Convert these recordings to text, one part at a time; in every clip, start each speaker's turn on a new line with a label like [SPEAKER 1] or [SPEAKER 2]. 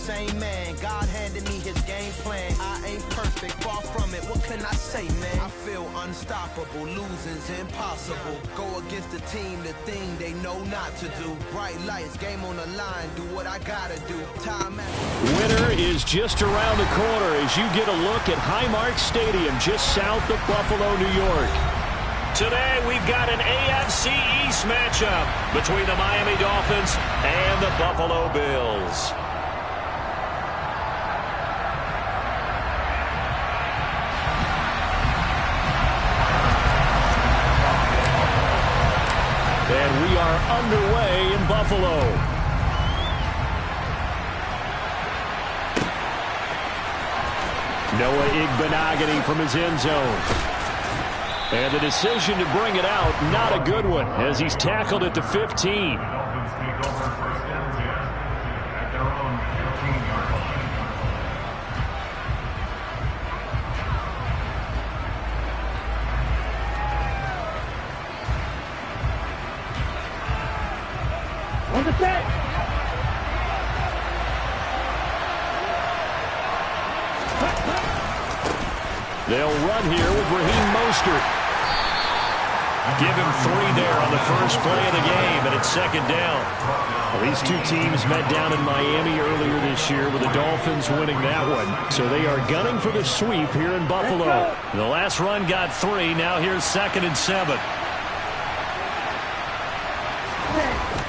[SPEAKER 1] same man. God handed me his game plan. I ain't perfect, far from it. What can I say, man? I feel unstoppable. Losing's impossible. Go against the team, the thing they know not to do. Bright lights, game on the line. Do what I gotta do. Time after.
[SPEAKER 2] Winter is just around the corner as you get a look at Highmark Stadium just south of Buffalo, New York. Today we've got an AFC East matchup between the Miami Dolphins and the Buffalo Bills. And we are underway in Buffalo. Noah Igbenogany from his end zone. And the decision to bring it out, not a good one, as he's tackled at the 15.
[SPEAKER 3] On the set.
[SPEAKER 2] They'll run here with Raheem Mostert. Give him 3 there on the first play of the game, and it's second down. Well, these two teams met down in Miami earlier this year with the Dolphins winning that one. So they are gunning for the sweep here in Buffalo. The last run got 3. Now here's 2nd and 7.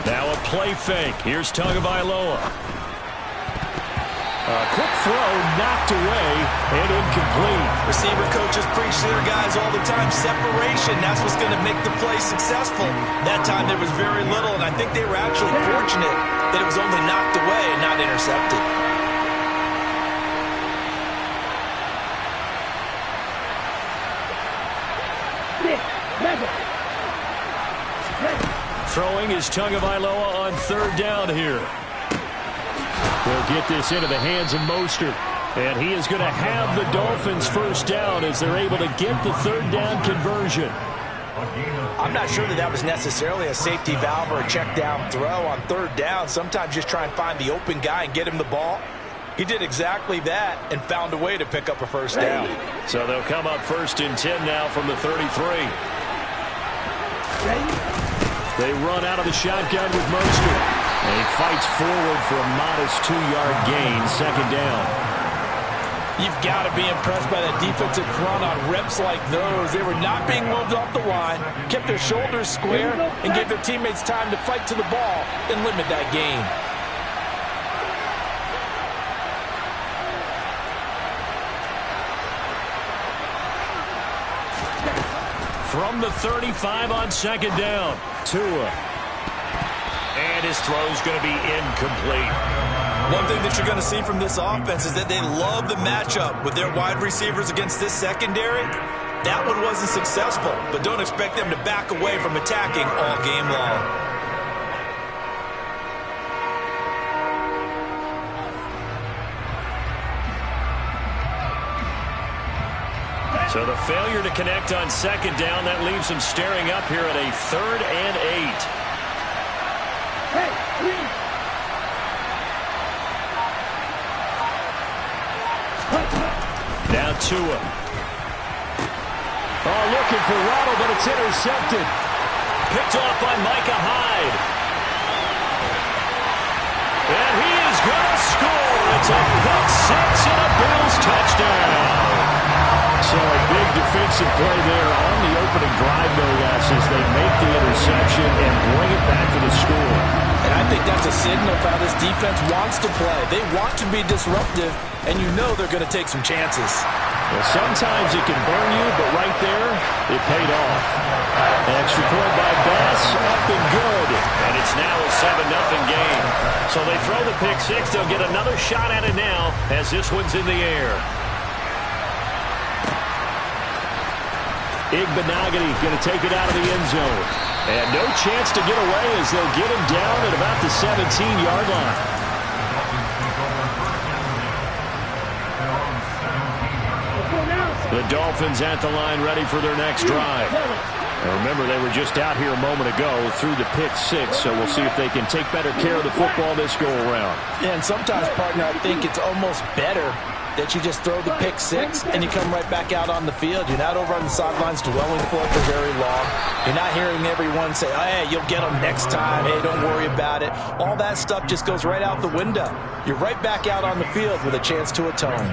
[SPEAKER 2] Now a play fake. Here's Tagovailoa. A quick throw knocked away and incomplete.
[SPEAKER 4] Receiver coaches preach to their guys all the time. Separation, that's what's going to make the play successful. That time there was very little, and I think they were actually fortunate that it was only knocked away and not intercepted.
[SPEAKER 2] Throwing is Tagovailoa on 3rd down here. They'll get this into the hands of Mostert. And he is going to have the Dolphins first down as they're able to get the 3rd down conversion.
[SPEAKER 4] I'm not sure that was necessarily a safety valve or a check down throw on 3rd down. Sometimes just try and find the open guy and get him the ball. He did exactly that and found a way to pick up a first down.
[SPEAKER 2] So they'll come up 1st and 10 now from the 33. They run out of the shotgun with Mostert. And he fights forward for a modest 2-yard gain, 2nd down.
[SPEAKER 4] You've got to be impressed by that defensive front on reps like those. They were not being moved off the line, kept their shoulders square, and gave their teammates time to fight to the ball and limit that gain.
[SPEAKER 2] From the 35 on 2nd down, Tua. And his throw's going to be incomplete.
[SPEAKER 4] One thing that you're going to see from this offense is that they love the matchup with their wide receivers against this secondary. That one wasn't successful, but don't expect them to back away from attacking all game long.
[SPEAKER 2] So the failure to connect on 2nd down, that leaves them staring up here at a 3rd and 8. Now Tua. Oh, looking for Waddle, but it's intercepted. Picked off by Micah Hyde. And he is going to score. It's a pick 6 and a Bills touchdown. So a big defensive play there on the opening drive, no less, as they make the interception and bring it back to the score.
[SPEAKER 4] And I think that's a signal of how this defense wants to play. They want to be disruptive, and you know they're going to take some chances.
[SPEAKER 2] Well, sometimes it can burn you, but right there, it paid off. Extra point by Bass, up and good. And it's now a 7-0 game. So they throw the pick 6. They'll get another shot at it now as this one's in the air. Igbenogany going to take it out of the end zone. And no chance to get away as they'll get him down at about the 17-yard line. The Dolphins at the line ready for their next drive. And remember, they were just out here a moment ago through the pick six, so we'll see if they can take better care of the football this go-around.
[SPEAKER 4] Yeah, and sometimes, partner, I think it's almost better that you just throw the pick six and you come right back out on the field. You're not over on the sidelines dwelling for it for very long. You're not hearing everyone say, oh, hey, you'll get them next time. Hey, don't worry about it. All that stuff just goes right out the window. You're right back out on the field with a chance to atone.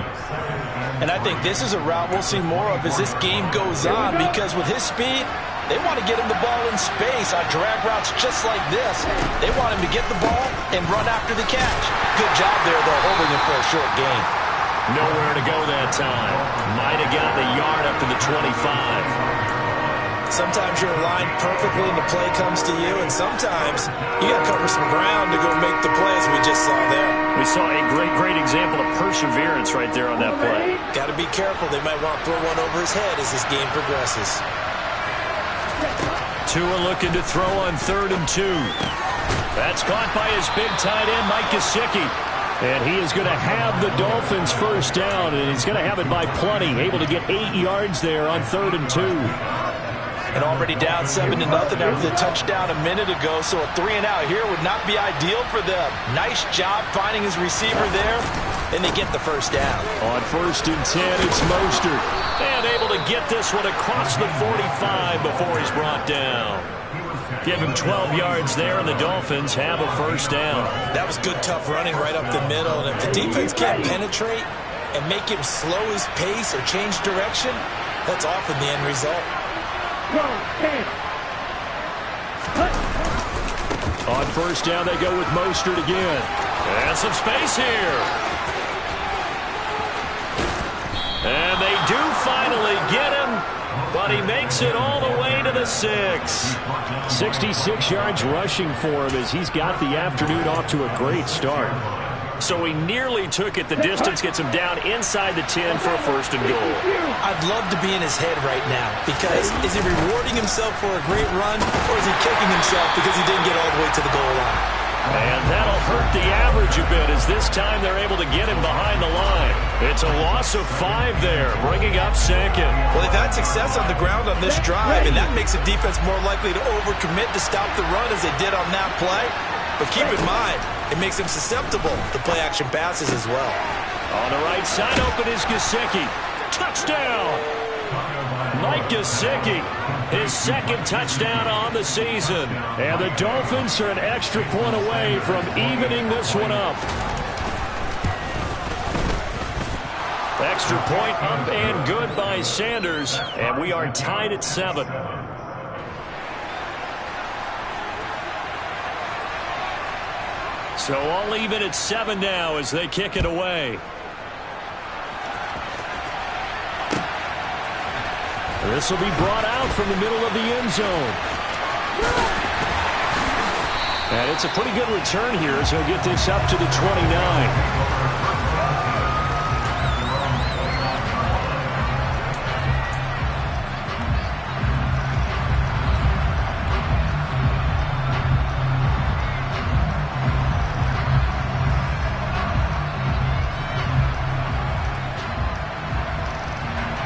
[SPEAKER 4] And I think this is a route we'll see more of as this game goes on, because with his speed, they want to get him the ball in space on drag routes just like this. They want him to get the ball and run after the catch. Good job there, though, holding him for a short gain.
[SPEAKER 2] Nowhere to go that time. Might have gotten a yard up to the 25.
[SPEAKER 4] Sometimes you're aligned perfectly and the play comes to you, and sometimes you got to cover some ground to go make the play, as we just saw there. We saw a great example of perseverance right there on that play. Got to be careful. They might want to throw one over his head as this game progresses.
[SPEAKER 2] Tua looking to throw on 3rd and 2. That's caught by his big tight end, Mike Gesicki. And he is going to have the Dolphins first down, and he's going to have it by plenty. Able to get 8 yards there on 3rd and 2.
[SPEAKER 4] And already down 7-0 after the touchdown a minute ago, so a 3-and-out here would not be ideal for them. Nice job finding his receiver there, and they get the first down.
[SPEAKER 2] On 1st and 10, it's Mostert. And able to get this one across the 45 before he's brought down. Give him 12 yards there, and the Dolphins have a first down.
[SPEAKER 4] That was good, tough running right up the middle. And if the defense can't penetrate and make him slow his pace or change direction, that's often the end result.
[SPEAKER 2] On first down, they go with Mostert again. And some space here. And they do finally get him, but he makes it all the way to the 6. 66 yards rushing for him as he's got the afternoon off to a great start. So he nearly took it the distance, gets him down inside the 10 for a 1st and goal.
[SPEAKER 4] I'd love to be in his head right now, because is he rewarding himself for a great run, or is he kicking himself because he didn't get all the way to the goal line?
[SPEAKER 2] And that'll hurt the average a bit, as this time they're able to get him behind the line. It's a loss of 5 there, bringing up 2nd.
[SPEAKER 4] Well, they've had success on the ground on this drive, and that makes the defense more likely to overcommit to stop the run as they did on that play. But keep in mind, it makes them susceptible to play-action passes as well.
[SPEAKER 2] On the right side, open is Gesicki. Touchdown! Mike Gesicki, his 2nd touchdown on the season. And the Dolphins are an extra point away from evening this one up. Extra point up and good by Sanders. And we are tied at 7. So all even at 7 now as they kick it away. This will be brought out from the middle of the end zone. And it's a pretty good return here as he'll get this up to the 29.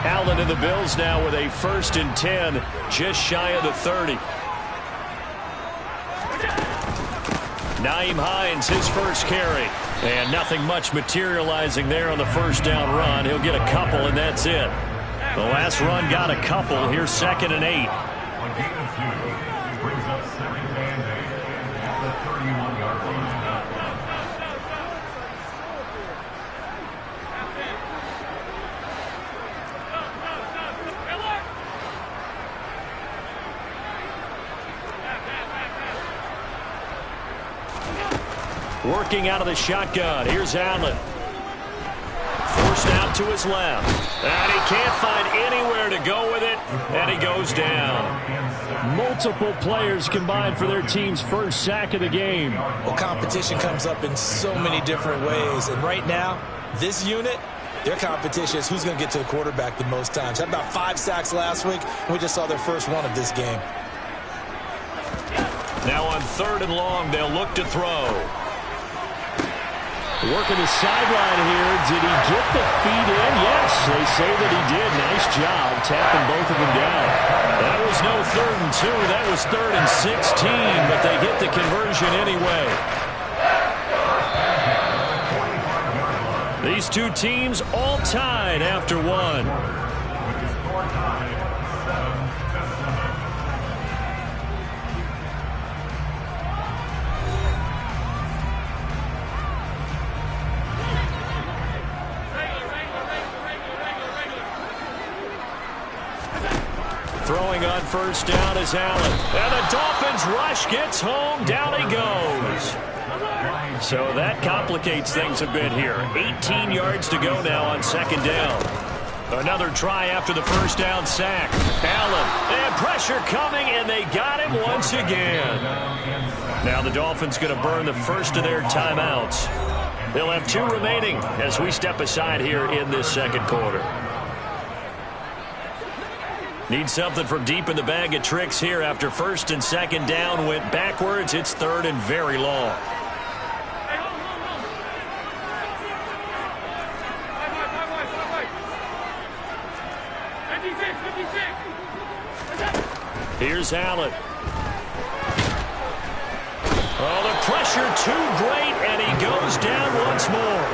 [SPEAKER 2] Allen and the Bills now with a 1st and 10, just shy of the 30. Nyheim Hines, his first carry. And nothing much materializing there on the 1st down run. He'll get a couple, and that's it. The last run got a couple. Here's 2nd and 8.
[SPEAKER 5] On gain of 2, brings up 2nd and 8 at the 31-yard line.
[SPEAKER 2] Working out of the shotgun. Here's Allen. Forced out to his left. And he can't find anywhere to go with it. And he goes down. Multiple players combined for their team's first sack of the game.
[SPEAKER 4] Well, competition comes up in so many different ways. And right now, this unit, their competition is who's going to get to the quarterback the most times. Had about 5 sacks last week, and we just saw their first one of this game.
[SPEAKER 2] Now on 3rd and long, they'll look to throw. Working the sideline here. Did he get the feet in? Yes, they say that he did. Nice job tapping both of them down. That was no 3rd and 2. That was 3rd and 16, but they get the conversion anyway. These two teams all tied after one. Throwing on first down is Allen. And the Dolphins rush gets home. Down he goes. So that complicates things a bit here. 18 yards to go now on 2nd down. Another try after the first down sack. Allen, and pressure coming, and they got him once again. Now the Dolphins going to burn the first of their timeouts. They'll have 2 remaining as we step aside here in this 2nd quarter. Need something from deep in the bag of tricks here after 1st and 2nd down went backwards. It's 3rd and very long. Here's Allen. Oh, the pressure too great, and he goes down once more.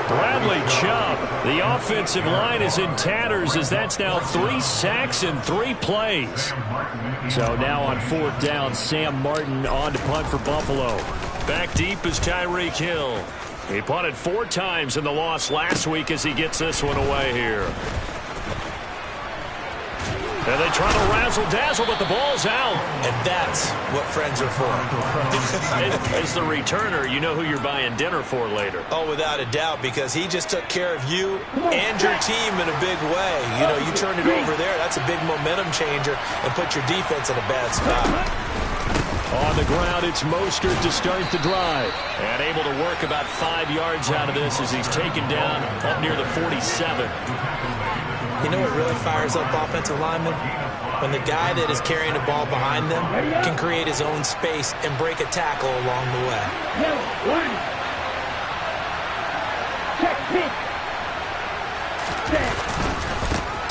[SPEAKER 2] Bradley Chubb, the offensive line is in tatters as that's now 3 sacks in 3 plays. So now on 4th down, Sam Martin on to punt for Buffalo. Back deep is Tyreek Hill. He punted 4 times in the loss last week as he gets this one away here. And they try to razzle-dazzle, but the ball's out.
[SPEAKER 4] And that's what friends are for.
[SPEAKER 2] As the returner, you know who you're buying dinner for later.
[SPEAKER 4] Oh, without a doubt, because he just took care of you and your team in a big way. You know, you turned it over there. That's a big momentum changer and put your defense in a bad spot.
[SPEAKER 2] On the ground, it's Mostert to start the drive. And able to work about 5 yards out of this as he's taken down up near the 47.
[SPEAKER 4] You know what really fires up offensive linemen? When the guy that is carrying the ball behind them can create his own space and break a tackle along the way.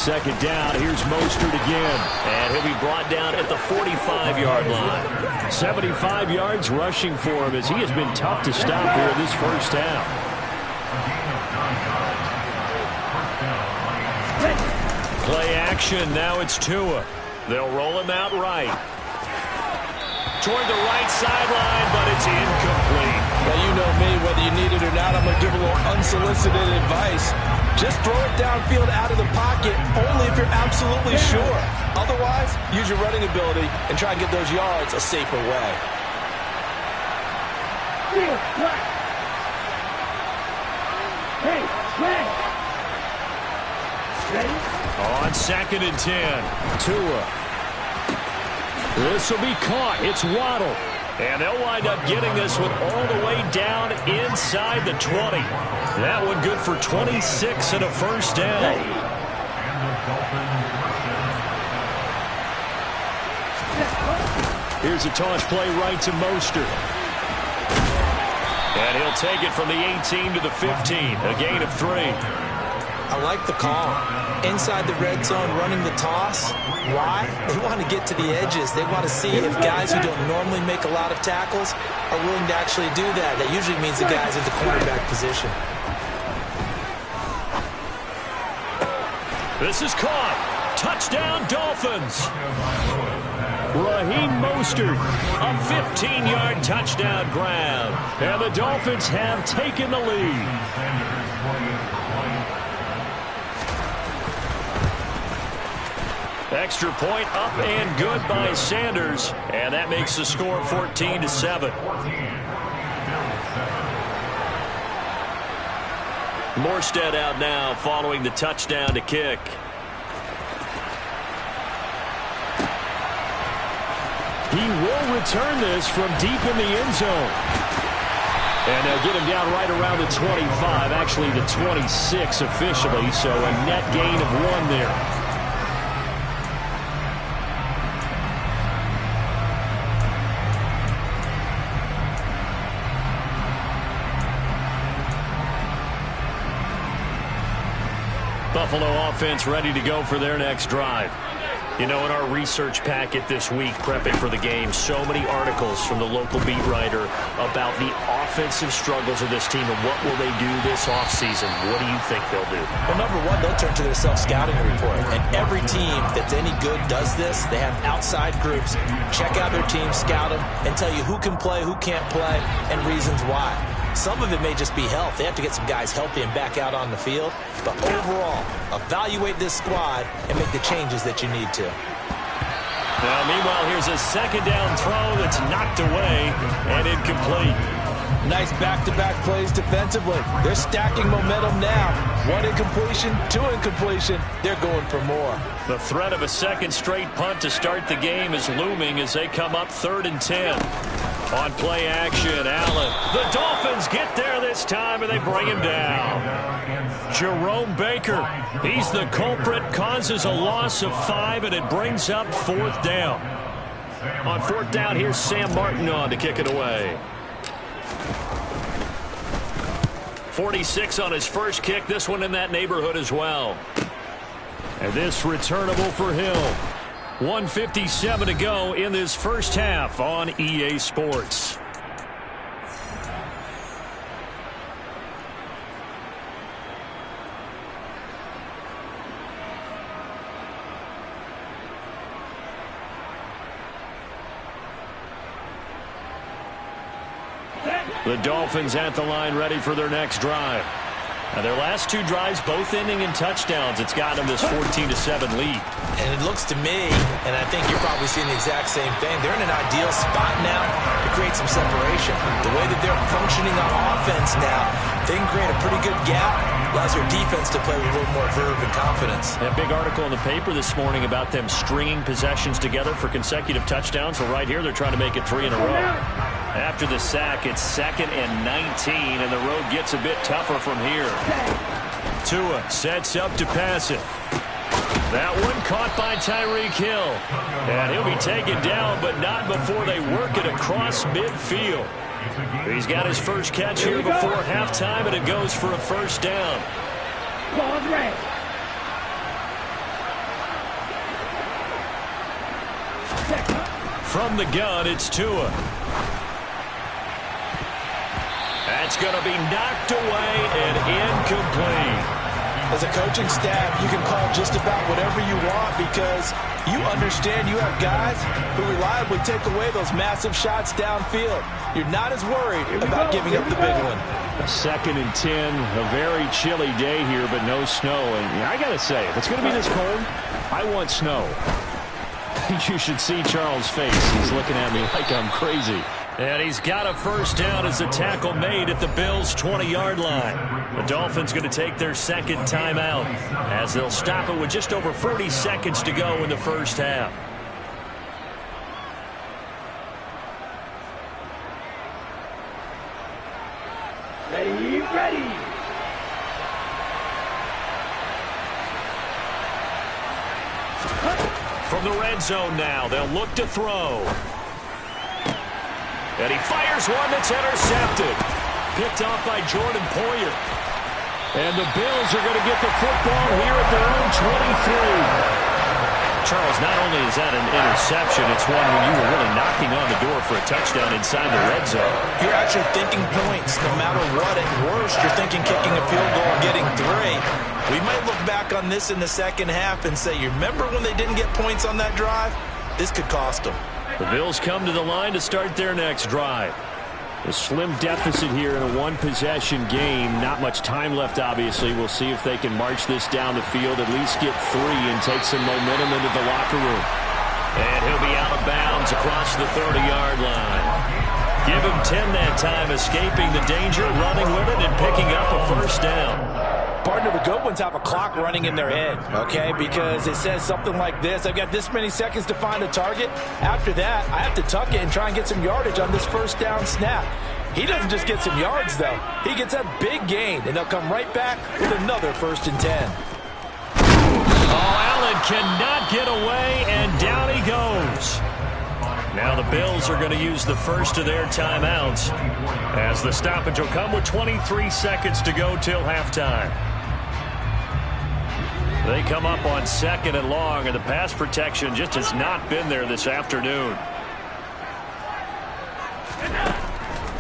[SPEAKER 2] Second down, here's Mostert again. And he'll be brought down at the 45-yard line. 75 yards rushing for him as he has been tough to stop here this first half. Play action, now it's Tua. They'll roll him out right. Toward the right sideline, but it's incomplete.
[SPEAKER 4] Now, you know me, whether you need it or not, I'm going to give a little unsolicited advice. Just throw it downfield out of the pocket, only if you're absolutely sure. Otherwise, use your running ability and try and get those yards a safer way.
[SPEAKER 2] On 2nd and 10, Tua. This will be caught. It's Waddle. And they'll wind up getting this one all the way down inside the 20. That one good for 26 and a first down. Here's a toss play right to Mostert. And he'll take it from the 18 to the 15, a gain of 3.
[SPEAKER 4] I like the call. Inside the red zone, running the toss. Why? They want to get to the edges. They want to see if guys who don't normally make a lot of tackles are willing to actually do that. That usually means the guy's in the cornerback position.
[SPEAKER 2] This is caught. Touchdown, Dolphins. Raheem Mostert, a 15-yard touchdown grab. And the Dolphins have taken the lead. Extra point up and good by Sanders. And that makes the score 14-7. Morstead out now following the touchdown to kick. He will return this from deep in the end zone. And they'll get him down right around the 25, actually the 26 officially, so a net gain of 1 there. Buffalo offense ready to go for their next drive. You know, in our research packet this week, prepping for the game, so many articles from the local beat writer about the offensive struggles of this team and what will they do this offseason. What do you think they'll do?
[SPEAKER 4] Well, number one, they'll turn to their self-scouting report. And every team that's any good does this. They have outside groups. Check out their team, scout them, and tell you who can play, who can't play, and reasons why. Some of it may just be health. They have to get some guys healthy and back out on the field. But overall, evaluate this squad and make the changes that you need to.
[SPEAKER 2] Now, meanwhile, here's a second down throw that's knocked away and incomplete.
[SPEAKER 4] Nice back-to-back plays defensively. They're stacking momentum now. One incompletion, two incompletion. They're going for more.
[SPEAKER 2] The threat of a second straight punt to start the game is looming as they come up 3rd and 10. On play action, Allen. The Dolphins get there this time, and they bring him down. Jerome Baker, he's the culprit, causes a loss of 5, and it brings up 4th down. On 4th down, here's Sam Martin on to kick it away. 46 on his first kick, this one in that neighborhood as well. And this returnable for Hill. 1:57 to go in this first half on EA Sports. The Dolphins at the line ready for their next drive. Now their last 2 drives, both ending in touchdowns. It's gotten them this 14-7 lead.
[SPEAKER 4] And it looks to me, and I think you're probably seeing the exact same thing, they're in an ideal spot now to create some separation. The way that they're functioning on offense now, they can create a pretty good gap. Allows their defense to play with a little more verve and confidence.
[SPEAKER 2] That big article in the paper this morning about them stringing possessions together for consecutive touchdowns. Well, right here, they're trying to make it 3 in a row. After the sack, it's 2nd and 19, and the road gets a bit tougher from here. Tua sets up to pass it. That one caught by Tyreek Hill. And he'll be taken down, but not before they work it across midfield. He's got his first catch here before halftime, and it goes for a 1st down. From the gun, it's Tua. That's going to be knocked away and incomplete.
[SPEAKER 4] As a coaching staff, you can call just about whatever you want because you understand you have guys who reliably take away those massive shots downfield. You're not as worried about giving up the big one.
[SPEAKER 2] 2nd and 10, a very chilly day here, but no snow. And I got to say, if it's going to be this cold, I want snow. You should see Charles' face. He's looking at me like I'm crazy. And he's got a 1st down as the tackle made at the Bills' 20-yard line. The Dolphins going to take their 2nd timeout as they'll stop it with just over 40 seconds to go in the first half.
[SPEAKER 3] Ready.
[SPEAKER 2] From the red zone now, they'll look to throw. And he fires one that's intercepted. Picked off by Jordan Poyer. And the Bills are going to get the football here at their own 23. Charles, not only is that an interception, it's one when you were really knocking on the door for a touchdown inside the red zone.
[SPEAKER 4] You're actually thinking points no matter what. At worst, you're thinking kicking a field goal and getting 3. We might look back on this in the second half and say, you remember when they didn't get points on that drive? This could cost them.
[SPEAKER 2] The Bills come to the line to start their next drive. A slim deficit here in a one-possession game. Not much time left, obviously. We'll see if they can march this down the field, at least get 3 and take some momentum into the locker room. And he'll be out of bounds across the 30-yard line. Give him 10 that time, escaping the danger, running with it, and picking up a 1st down.
[SPEAKER 4] Partner, the good ones have a clock running in their head, okay? Because it says something like this. I've got this many seconds to find a target. After that, I have to tuck it and try and get some yardage on this 1st down snap. He doesn't just get some yards, though. He gets a big gain, and they'll come right back with another 1st and 10.
[SPEAKER 2] Oh, Allen cannot get away, and down he goes. Now the Bills are going to use the first of their timeouts as the stoppage will come with 23 seconds to go till halftime. They come up on 2nd and long, and the pass protection just has not been there this afternoon.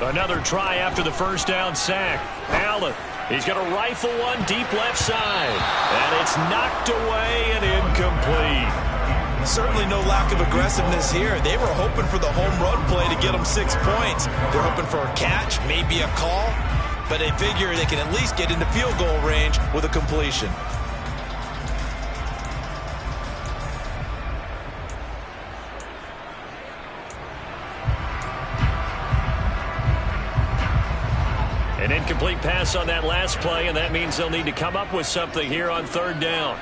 [SPEAKER 2] Another try after the first down sack. Allen, he's going to rifle one deep left side. And it's knocked away and incomplete.
[SPEAKER 4] Certainly no lack of aggressiveness here. They were hoping for the home run play to get them 6 points. They're hoping for a catch, maybe a call. But they figure they can at least get into field goal range with a completion.
[SPEAKER 2] An incomplete pass on that last play, and that means they'll need to come up with something here on 3rd down.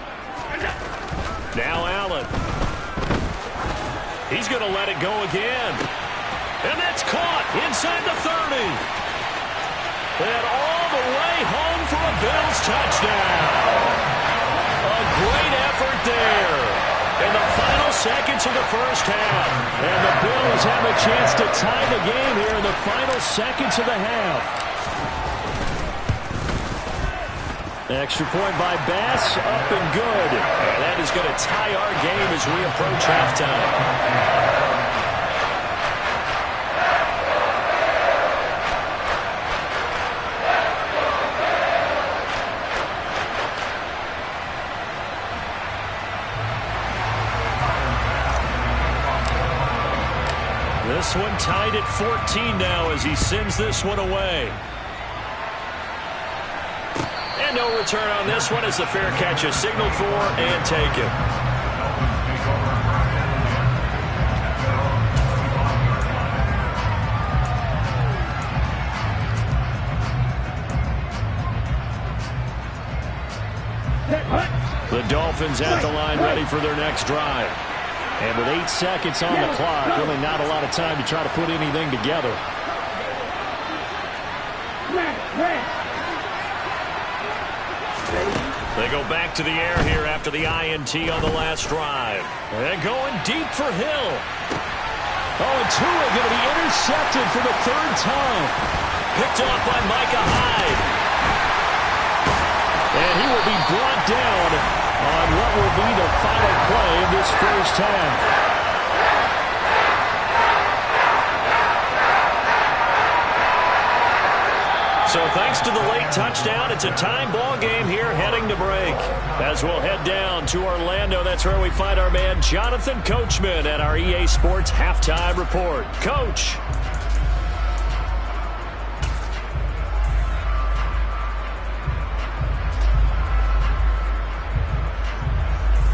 [SPEAKER 2] Now Allen. He's going to let it go again. And that's caught inside the 30. And all the way home for a Bills touchdown. A great effort there in the final seconds of the first half. And the Bills have a chance to tie the game here in the final seconds of the half. Extra point by Bass, up and good. And that is going to tie our game as we approach halftime. This one tied at 14 now as he sends this one away. And no return on this one as the fair catch is signaled for and taken. The Dolphins at the line ready for their next drive. And with 8 seconds on the clock, really not a lot of time to try to put anything together. They go back to the air here after the INT on the last drive. And going deep for Hill. Oh, and Tua going to be intercepted for the 3rd time. Picked off by Micah Hyde. And he will be brought down on what will be the final play of this first half. So thanks to the late touchdown, it's a time ball game here heading to break. As we'll head down to Orlando, that's where we find our man Jonathan Coachman at our EA Sports Halftime Report. Coach.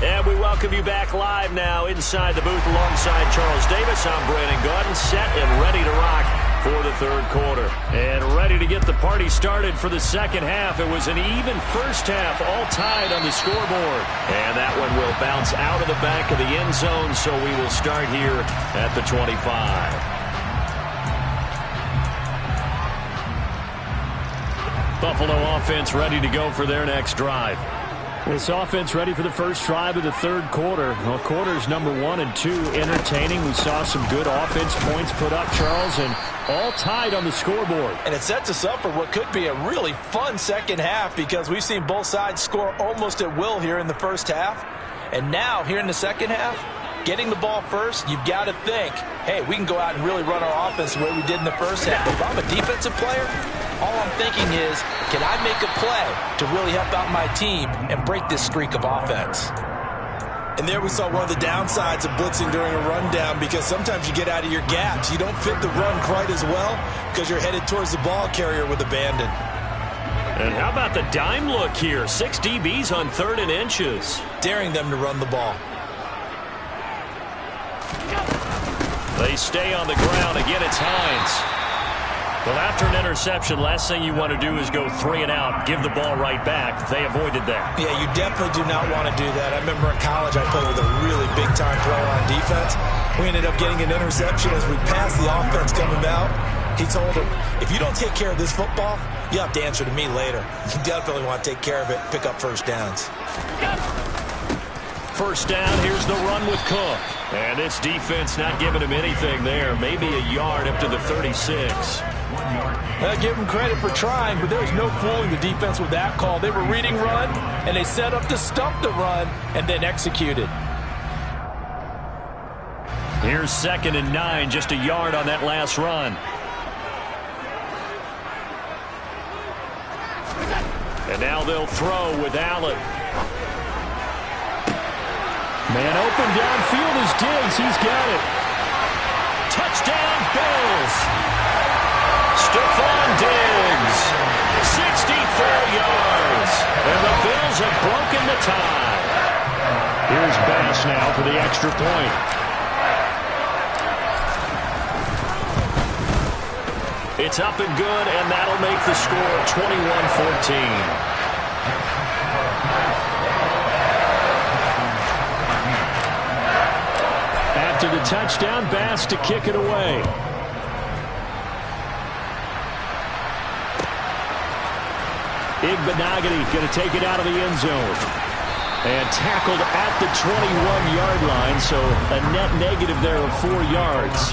[SPEAKER 2] And we welcome you back live now inside the booth alongside Charles Davis. I'm Brandon Gaudin, set and ready to rock for the 3rd quarter. And ready to get the party started for the 2nd half. It was an even first half, all tied on the scoreboard. And that one will bounce out of the back of the end zone, so we will start here at the 25. Buffalo offense ready to go for their next drive. This offense ready for the first drive of the 3rd quarter. Well, quarters number 1 and 2 entertaining. We saw some good offense points put up, Charles, and all tied on the scoreboard.
[SPEAKER 4] And it sets us up for what could be a really fun 2nd half because we've seen both sides score almost at will here in the first half. And now, here in the 2nd half, getting the ball first, you've got to think, hey, we can go out and really run our offense the way we did in the first half. If I'm a defensive player, all I'm thinking is, can I make a play to really help out my team and break this streak of offense? And there we saw one of the downsides of blitzing during a rundown because sometimes you get out of your gaps. You don't fit the run quite as well because you're headed towards the ball carrier with abandon.
[SPEAKER 2] And how about the dime look here? 6 DBs on 3rd and inches.
[SPEAKER 4] Daring them to run the ball.
[SPEAKER 2] They stay on the ground. Again, it's Hines. Well, after an interception, last thing you want to do is go 3 and out, give the ball right back. They avoided that.
[SPEAKER 4] Yeah, you definitely do not want to do that. I remember in college I played with a really big-time player on defense. We ended up getting an interception as we passed the offense coming out. He told him, if you don't take care of this football, you have to answer to me later. You definitely want to take care of it, pick up first downs.
[SPEAKER 2] First down, here's the run with Cook. And this defense not giving him anything there. Maybe a yard up to the 36.
[SPEAKER 4] Give them credit for trying, but there was no fooling the defense with that call. They were reading run, and they set up to stump the run, and then executed.
[SPEAKER 2] Here's 2nd and 9, just a yard on that last run. And now they'll throw with Allen. Man open downfield is Diggs. He's got it. Touchdown, Bills. Stephon Diggs, 64 yards. And the Bills have broken the tie. Here's Bass now for the extra point. It's up and good, and that'll make the score 21-14. After the touchdown, Bass to kick it away. Yr1 going to take it out of the end zone. And tackled at the 21-yard line, so a net negative there of 4 yards.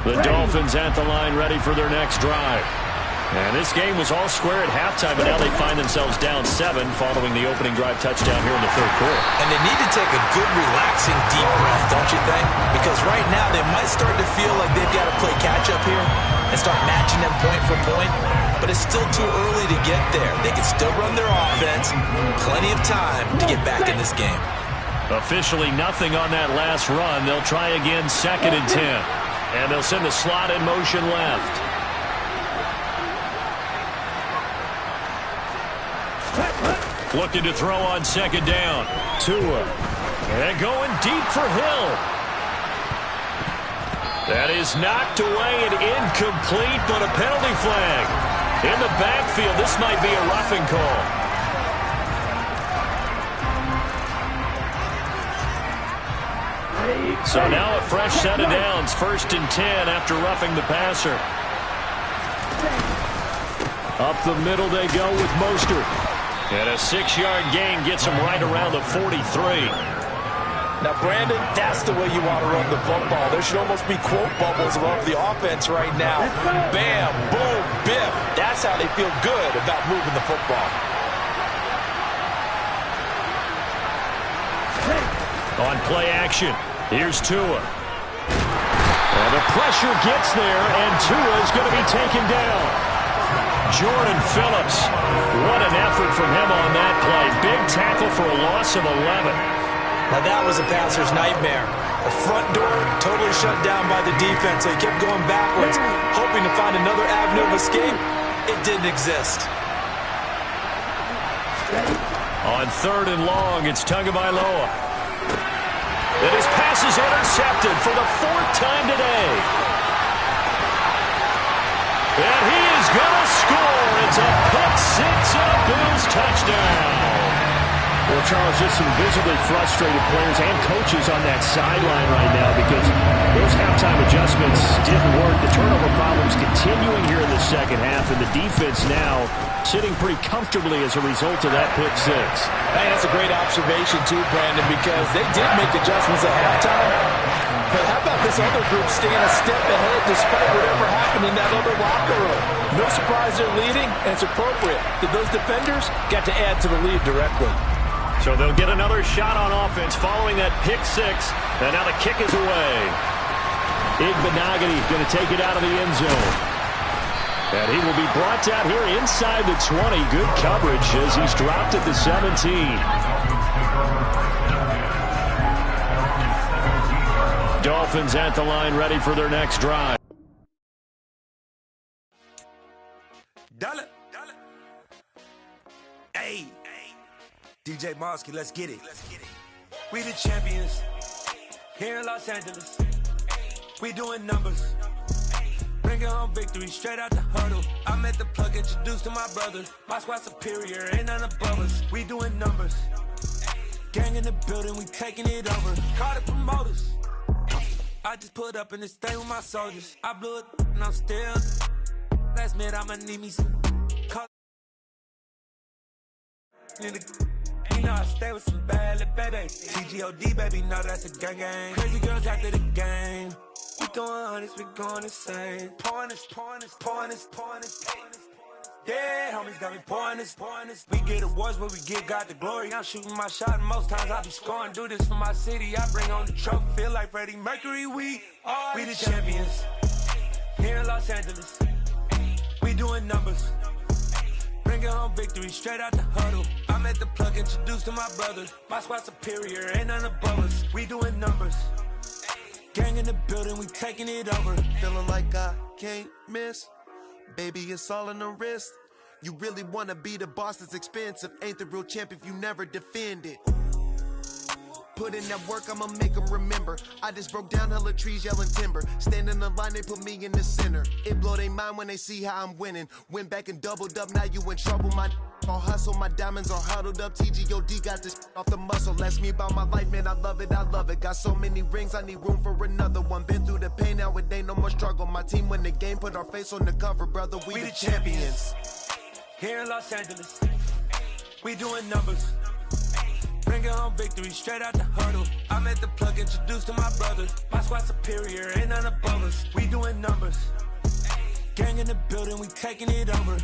[SPEAKER 2] The Dolphins at the line ready for their next drive. And this game was all square at halftime, but now they find themselves down 7 following the opening drive touchdown here in the 3rd quarter.
[SPEAKER 4] And they need to take a good, relaxing, deep breath, don't you think? Because right now they might start to feel like they've got to play catch-up here and start matching them point for point. But it's still too early to get there. They can still run their offense. Plenty of time to get back in this game.
[SPEAKER 2] Officially nothing on that last run. They'll try again 2nd and 10. And they'll send the slot in motion left. Looking to throw on 2nd down. Tua. And going deep for Hill. That is knocked away and incomplete, but a penalty flag. In the backfield, this might be a roughing call. So now a fresh set of downs. 1st and 10 after roughing the passer. Up the middle they go with Mostert. And a 6-yard gain gets him right around the 43.
[SPEAKER 4] Now, Brandon, that's the way you want to run the football. There should almost be quote bubbles above the offense right now. Bam, boom, biff. That's how they feel good about moving the football.
[SPEAKER 2] On play action, here's Tua. And the pressure gets there, and Tua is going to be taken down. Jordan Phillips, what an effort from him on that play. Big tackle for a loss of 11.
[SPEAKER 4] Now that was a passer's nightmare. The front door totally shut down by the defense. They kept going backwards, hoping to find another avenue of escape. It didn't exist.
[SPEAKER 2] On 3rd and long, it's Tagovailoa. And his pass is intercepted for the 4th time today. And he is going to score. It's a pick 6 and a Bills touchdown. Well, Charles, just some visibly frustrated players and coaches on that sideline right now because those halftime adjustments didn't work. The turnover problems continuing here in the 2nd half, and the defense now sitting pretty comfortably as a result of that pick 6.
[SPEAKER 4] Hey, that's a great observation too, Brandon, because they did make adjustments at halftime. But how about this other group staying a step ahead despite whatever happened in that other locker room? No surprise they're leading, and it's appropriate that those defenders got to add to the lead directly.
[SPEAKER 2] So they'll get another shot on offense following that pick 6, and now the kick is away. Yr1 going to take it out of the end zone. And he will be brought down here inside the 20. Good coverage as he's dropped at the 17. Dolphins at the line ready for their next drive.
[SPEAKER 6] Hey, DJ Mosky, let's get it. We the champions here in Los Angeles. We doing numbers. Bringing home victory straight out the huddle. I'm at the plug, introduced to my brother. My squad superior, ain't none above us. We doing numbers. Gang in the building, we taking it over. Call the promoters. I just put up in this thing with my soldiers. I blew it and I'm still. Last minute I'ma need me some. You know I stay with some bad little baby. TGOD, baby, know that's a gang gang. Crazy girls after the game. We doing hundreds, we going insane. Pouring this. Yeah, homies got me pouring this. We get awards, but we get God the glory. I'm shooting my shot, and most times I be scoring. Do this for my city, I bring on the trophy. Feel like Freddie Mercury, we the champions. Here in Los Angeles, we doing numbers. Bringing home victory straight out the huddle. I'm at the plug, introduced to my brothers. My squad superior, ain't none above us. We doing numbers. Gang in the building, we taking it over.
[SPEAKER 1] Feeling like I can't miss. Baby, it's all in the wrist. You really wanna be the boss, that's expensive. Ain't the real champ if you never defend it. Put in that work, I'ma make them remember. I just broke down hella trees, yelling timber. Stand in the line, they put me in the center. It blow their mind when they see how I'm winning. Went back and doubled up, now you in trouble. My all hustle, my diamonds are huddled up. TGOD got this off the muscle. Ask me about my life, man, I love it. Got so many rings, I need room for another one. Been through the pain, now it ain't no more struggle. My team win the game, put our face on the cover, brother. We the champions.
[SPEAKER 6] Here in Los Angeles, we doing numbers. Bringing home victory straight out the huddle. I'm at the plug, introduced to my brothers. My squad superior, ain't none above us. We doing numbers. Gang in the building, we taking it over.